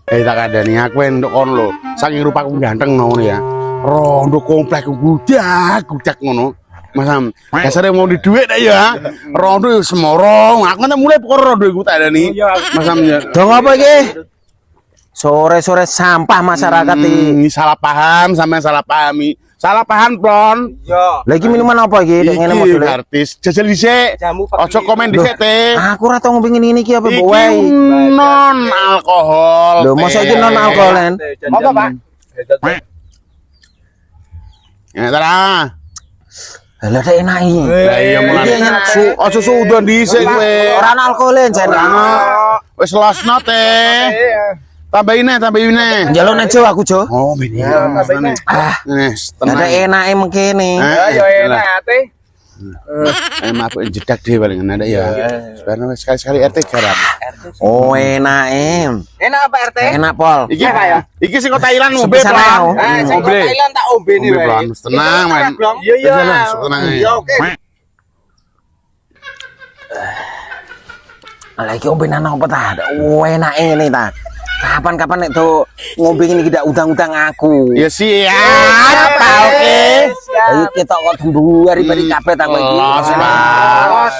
Tak kandhani aku entuk kon lho. Saking rupaku ganteng ngono ya. Rondo komplek gudak ngono. Mas Sam, dasare mau di dhuwit nek ya. Rondo semorong. Aku nek mulai perkara rondo iku tak kandhani. Mas Sam ya. Dong apa iki? Sore-sore sampah masyarakat iki. Salah paham sampean salah pahami. Salah paham, Plon. Iya. Lah iki minuman apa iki? Nek ngene modele. Artis jajal dhisik. Ojo komen dhisik, Teh. Aku ora tau ngombe ngene iki apa Iki mbok wae. non alkohol. Lho, mosok iki non alkohol, Len? Apa, Pak? Ya, Tara. Lah nek enak iki. Lah iya mulane ojo sudan dhisik kowe. Ora ana alkohol, Len, jan. Wis losno, Teh. Tambahin. Njaluk nek Jo aku, Jo. Oh, bini. Wis Lah nek enake mengkene. Ya enak, Teh. Mabuk jedak dhewe paling enak ya. Sebenarnya sekali-sekali RT garam. Oh, enake. Enak apa RT? Enak, Pol. Iki sing kok Thailand ngombe, Sepisan Plon. aku. Sing kok Thailand tak ombe nih, Ngombe, Plon. Tenang, Man. Iya. Tenang. Ya oke. Lah iki ombenan apa ta? Oh, enake ngene ta. Kapan-kapan nek do ngombe ngene iki ndak undang-undang aku. Ya siap, oke. Ayo ketok kok dembuari bari kabeh ta kowe iki. Los,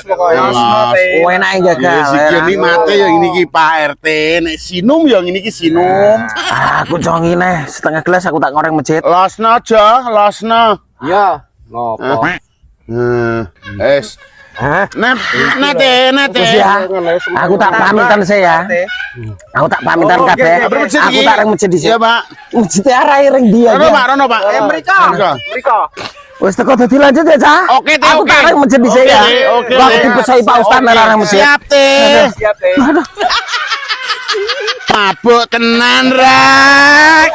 Pokoknya Oh, enake Ya gagal. sikene mate ya ini iki Pak RT, nek sinum ya ngene iki sinum. Aku jongi neh setengah gelas aku tak ngoreng masjid. Losno aja, losno. Iya. Ngopo? Es. Nate. Wis ya. Aku tak pamitan saya. Aku tak pamitan kabeh. Aku tak reng masjid dhisik. Iya, Pak. Masjid arahe reng dia. Rono, Pak. Mriko. Wis teko dadi lanjut ya, Cah. Oke, Teh, Aku oke. tak reng masjid dhisik ya. Oke, Wah, Teh. dipesai Pak Ustaz nang areng masjid. Siap, Teh. Siap, Teh. Mabuk tenan rak.